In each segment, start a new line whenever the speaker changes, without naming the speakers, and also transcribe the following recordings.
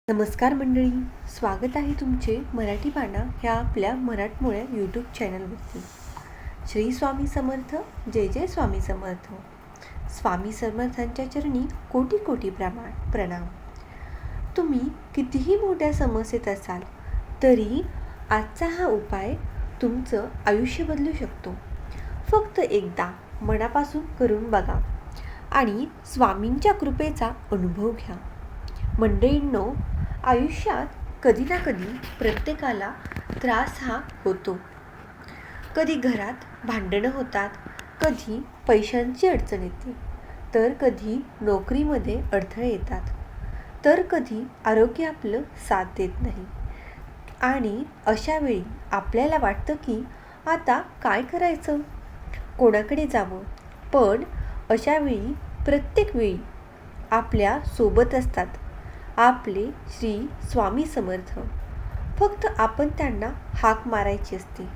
नमस्कार मंडळी, स्वागत आहे तुमचे मराठी पाना ह्या आपल्या मराठमोळ्या यूट्यूब चॅनलवरती. श्री स्वामी समर्थ. जय जय स्वामी समर्थ. स्वामी समर्थांच्या चरणी कोटी कोटी प्रणाम. तुम्ही कितीही मोठ्या समस्येत असाल तरी आजचा हा उपाय तुमचं आयुष्य बदलू शकतो. फक्त एकदा मनापासून करून बघा आणि स्वामींच्या कृपेचा अनुभव घ्या. मंडळींनो, आयुष्यात कधी ना कधी प्रत्येकाला त्रास हा होतो. कधी घरात भांडणं होतात, कधी पैशांची अडचण येते, तर कधी नोकरीमध्ये अडथळे येतात, तर कधी आरोग्य आपलं साथ देत नाही. आणि अशा वेळी आपल्याला वाटतं की आता काय करायचं, कोणाकडे जावं. पण अशा वेळी प्रत्येक वेळी आपल्या सोबत असतात आपले श्री स्वामी समर्थ. फक्त आपण त्यांना हाक मारायची असते.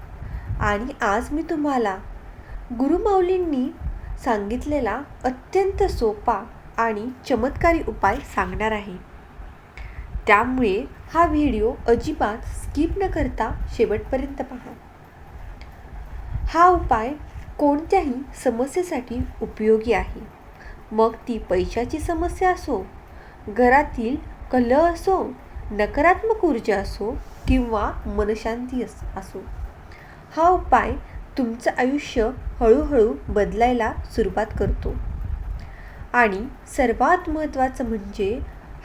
आणि आज मी तुम्हाला गुरुमाऊलींनी सांगितलेला अत्यंत सोपा आणि चमत्कारी उपाय सांगणार आहे. त्यामुळे हा व्हिडिओ अजिबात स्किप न करता शेवटपर्यंत पहा. हा उपाय कोणत्याही समस्येसाठी उपयोगी आहे. मग ती पैशाची समस्या असो, घरातील कलह असो, नकारात्मक ऊर्जा असो किंवा मनशांती असो. हा उपाय तुमचं आयुष्य हळूहळू बदलायला सुरुवात करतो. आणि सर्वात महत्त्वाचं म्हणजे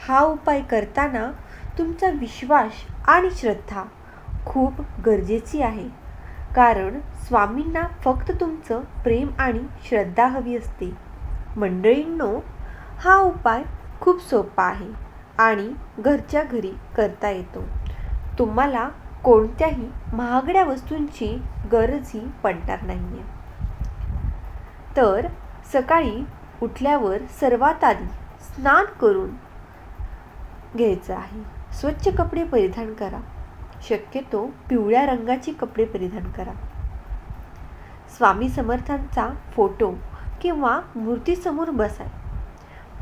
हा उपाय करताना तुमचा विश्वास आणि श्रद्धा खूप गरजेची आहे. कारण स्वामींना फक्त तुमचं प्रेम आणि श्रद्धा हवी असते. मंडळींनो, हा उपाय खूप सोपा आहे आणि घरच्या घरी करता येतो. तुम्हाला कोणत्याही महागड्या वस्तूंची गरजही पडणार नाही. तर सकाळी उठल्यावर सर्वात आधी स्नान करून घ्यायचं आहे. स्वच्छ कपडे परिधान करा. शक्यतो पिवळ्या रंगाची कपडे परिधान करा. स्वामी समर्थांचा फोटो किंवा मूर्तीसमोर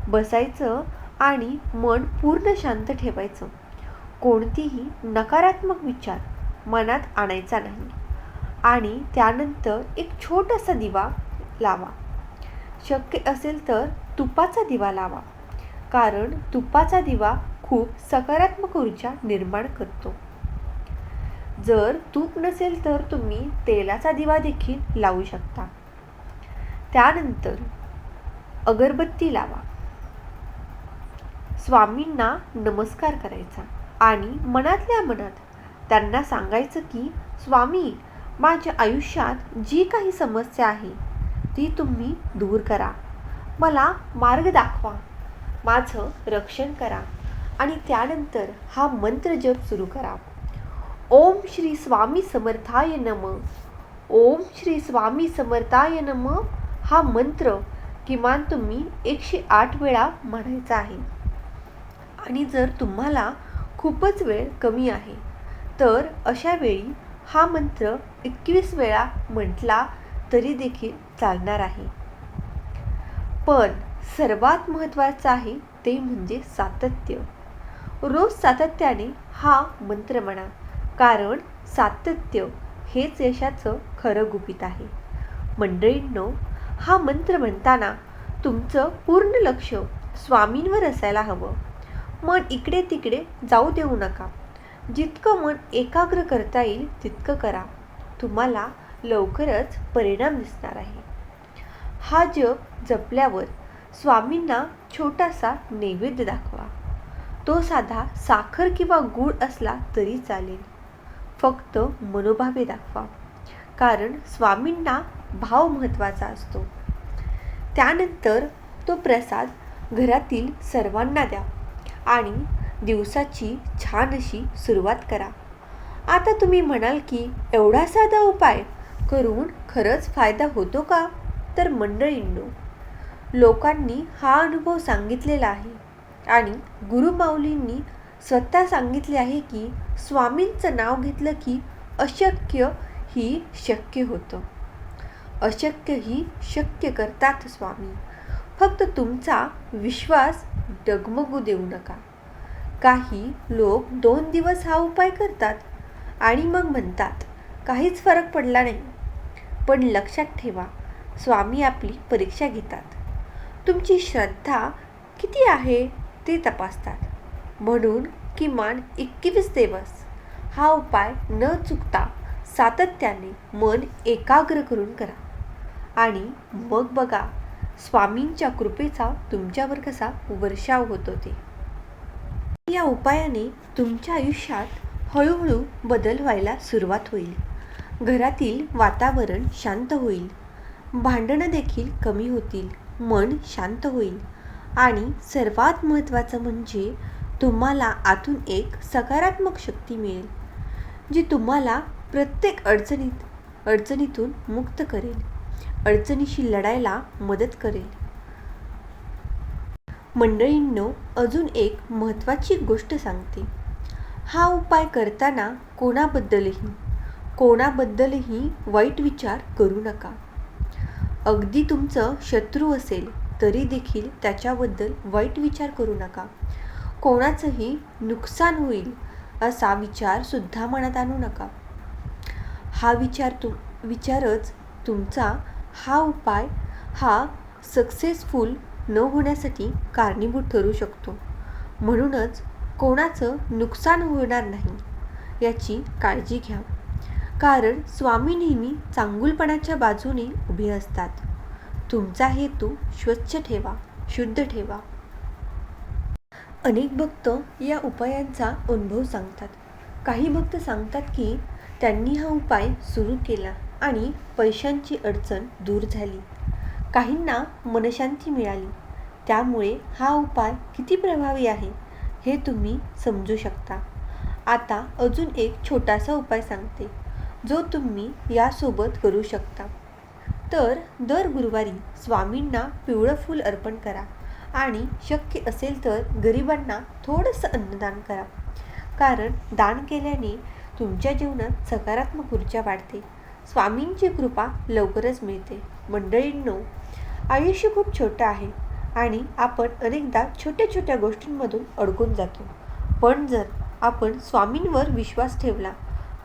बसायचं आणि मन पूर्ण शांत ठेवायचं. कोणतीही नकारात्मक विचार मनात आणायचा नाही. आणि त्यानंतर एक छोटासा दिवा लावा. शक्य असेल तर तुपाचा दिवा लावा, कारण तुपाचा दिवा खूप सकारात्मक ऊर्जा निर्माण करतो. जर तूप नसेल तर तुम्ही तेलाचा दिवा देखील लावू शकता. त्यानंतर अगरबत्ती लावा. स्वामींना नमस्कार करायचा आणि मनातल्या मनात त्यांना सांगायचं की स्वामी, माझ्या आयुष्यात जी काही समस्या आहे ती तुम्ही दूर करा. मला मार्ग दाखवा, माझं रक्षण करा. आणि त्यानंतर हा मंत्र जप सुरू करा. ओम श्री स्वामी समर्थाय नमः. ओम श्री स्वामी समर्थाय नमः हा मंत्र किमान तुम्ही 108 वेळा म्हणायचा आहे. आणि जर तुम्हाला खूपच वेळ कमी आहे तर अशा वेळी हा मंत्र 21 वेळा म्हटला तरी देखील चालणार आहे. पण सर्वात महत्त्वाचं आहे ते म्हणजे सातत्य. रोज सातत्याने हा मंत्र म्हणा, कारण सातत्य हेच यशाचं खरं गुपित आहे. मंडळींनो, हा मंत्र म्हणताना तुमचं पूर्ण लक्ष स्वामींवर असायला हवं. मन इकडे तिकडे जाऊ देऊ नका. जितकं मन एकाग्र करता येईल तितकं करा. तुम्हाला लवकरच परिणाम दिसणार आहे. हा जप जपल्यावर स्वामींना छोटासा नैवेद्य दाखवा. तो साधा साखर किंवा गूळ असला तरी चालेल. फक्त मनोभावे दाखवा, कारण स्वामींना भाव महत्त्वाचा असतो. त्यानंतर तो प्रसाद घरातील सर्वांना द्या आणि दिवसाची छान अशी सुरुवात करा. आता तुम्ही म्हणाल की एवढा साधा उपाय करून खरंच फायदा होतो का? तर मंडळींनो, लोकांनी हा अनुभव सांगितलेला आहे आणि गुरुमाऊलींनी स्वतः सांगितले आहे की स्वामींचं नाव घेतलं की अशक्य ही शक्य होतं. अशक्य ही शक्य करतात स्वामी. फक्त तुमचा विश्वास डगमगू देऊ नका. काही लोक 2 दिवस हा उपाय करतात आणि मग म्हणतात काहीच फरक पडला नाही. पण लक्षात ठेवा, स्वामी आपली परीक्षा घेतात. तुमची श्रद्धा किती आहे ते तपासतात. म्हणून किमान 21 दिवस हा उपाय न चुकता सातत्याने मन एकाग्र करून करा आणि मग बघा स्वामींच्या कृपेचा तुमच्यावर कसा वर्षाव होतो ते. या उपायाने तुमच्या आयुष्यात हळूहळू बदल व्हायला सुरुवात होईल. घरातील वातावरण शांत होईल, भांडणं देखील कमी होतील, मन शांत होईल आणि सर्वात महत्त्वाचं म्हणजे तुम्हाला आतून एक सकारात्मक शक्ती मिळेल, जी तुम्हाला प्रत्येक अडचणीतून मुक्त करेल, अडचणीशी लढायला मदत करेल. मंडळींनो, अजून एक महत्त्वाची गोष्ट सांगते. हा उपाय करताना कोणाबद्दलही वाईट विचार करू नका. अगदी तुमचं शत्रू असेल तरी देखील त्याच्याबद्दल वाईट विचार करू नका. कोणाचंही नुकसान होईल असा विचार सुद्धा मनात आणू नका. हा विचारच तुमचा हा उपाय सक्सेसफुल न होण्यासाठी कारणीभूत ठरू शकतो. म्हणूनच कोणाचं नुकसान होणार नाही याची काळजी घ्या. कारण स्वामी नेहमी चांगुलपणाच्या बाजूने उभे असतात. तुमचा हेतू स्वच्छ ठेवा, शुद्ध ठेवा. अनेक भक्त या उपायांचा अनुभव सांगतात. काही भक्त सांगतात की त्यांनी हा उपाय सुरू केला आणि पैशांची अडचण दूर झाली. काहींना मनशांती मिळाली. त्यामुळे हा उपाय किती प्रभावी आहे हे तुम्ही समजू शकता. आता अजून एक छोटासा उपाय सांगते, जो तुम्ही यासोबत करू शकता. तर दर गुरुवारी स्वामींना पिवळं फूल अर्पण करा आणि शक्य असेल तर गरिबांना थोडंसं अन्नदान करा. कारण दान केल्याने तुमच्या जीवनात सकारात्मक ऊर्जा वाढते. स्वामींची कृपा लवकरच मिळते. मंडळींनो, आयुष्य खूप छोटं आहे आणि आपण अनेकदा छोट्या छोट्या गोष्टींमधून अडकून जातो. पण जर आपण स्वामींवर विश्वास ठेवला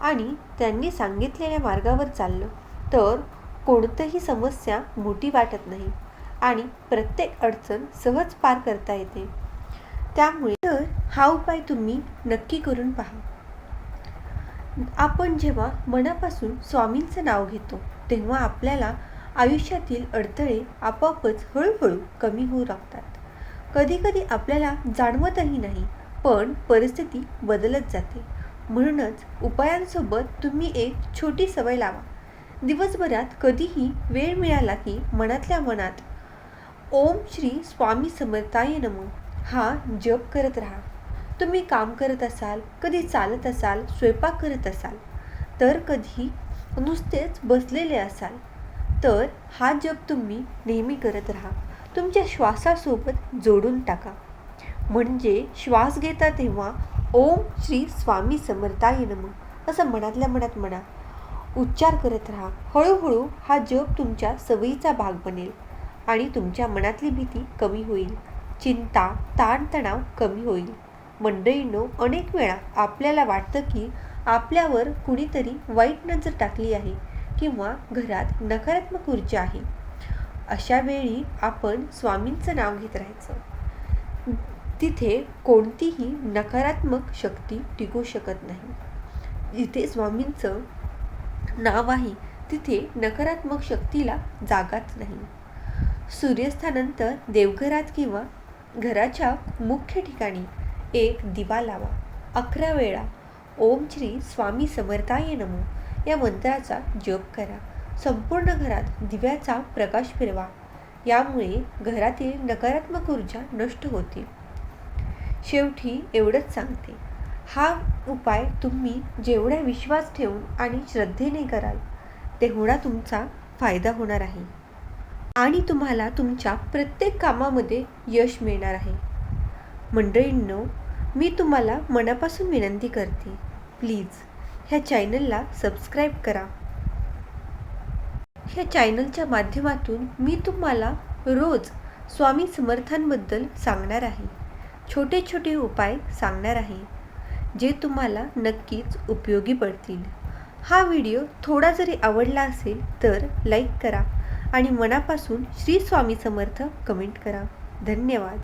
आणि त्यांनी सांगितलेल्या मार्गावर चाललो तर कोणतीही समस्या मोठी वाटत नाही आणि प्रत्येक अडचण सहज पार करता येते. त्यामुळे तर हा उपाय तुम्ही नक्की करून पहा. आपण जेव्हा मनापासून स्वामींचं नाव घेतो तेव्हा आपल्याला आयुष्यातील अडथळे आपोआपच हळूहळू कमी होऊ लागतात. कधीकधी आपल्याला जाणवतही नाही, पण परिस्थिती बदलत जाते. म्हणूनच उपायांसोबत तुम्ही एक छोटी सवय लावा. दिवसभरात कधीही वेळ मिळाला की मनातल्या मनात ओम श्री स्वामी समर्थाय नमः हा जप करत राहा. तुम्ही काम करत असाल, कधी चालत असाल, स्वयंपाक करत असाल, तर कधी नुसतेच बसलेले असाल तर हा जप तुम्ही नेहमी करत राहा. तुमच्या श्वासासोबत जोडून टाका. म्हणजे श्वास घेता तेव्हा ओम श्री स्वामी समर्थाय नमः असं मनातल्या मनात म्हणा. उच्चार करत राहा. हळूहळू हा जप तुमच्या सवयीचा भाग बनेल आणि तुमच्या मनातली भीती कमी होईल. चिंता, ताणतणाव कमी होईल. मंडळींनो, अनेक वेळा आपल्याला वाटतं की आपल्यावर कुणीतरी वाईट नजर टाकली आहे किंवा घरात नकारात्मक ऊर्जा आहे. अशा वेळी आपण स्वामींचं नाव घेत राहायचं. तिथे कोणतीही नकारात्मक शक्ती टिकू शकत नाही. जिथे स्वामींचं नाव आहे तिथे नकारात्मक शक्तीला जागाच नाही. सूर्यास्तानंतर देवघरात किंवा घराच्या मुख्य ठिकाणी एक दिवा लावा. 11 वेळा ओम श्री स्वामी समर्थाय नमः या मंत्राचा जप करा. संपूर्ण घरात दिव्याचा प्रकाश फिरवा. यामुळे घरातील नकारात्मक ऊर्जा नष्ट होते. शेवटी एवढंच सांगते, हा उपाय तुम्ही जेवढा विश्वास ठेवून आणि श्रद्धेने कराल तेवढा तुमचा फायदा होणार आहे आणि तुम्हाला तुमच्या प्रत्येक कामामध्ये यश मिळणार आहे. मंडळींनो, मी तुम्हाला मनापासून विनंती करते, प्लीज ह्या चॅनलला सबस्क्राईब करा. ह्या चॅनलच्या माध्यमातून मी तुम्हाला रोज स्वामी समर्थांबद्दल सांगणार आहे. छोटे छोटे उपाय सांगणार आहे जे तुम्हाला नक्कीच उपयोगी पडतील. हा व्हिडिओ थोडा जरी आवडला असेल तर लाईक करा आणि मनापासून श्री स्वामी समर्थ कमेंट करा. धन्यवाद.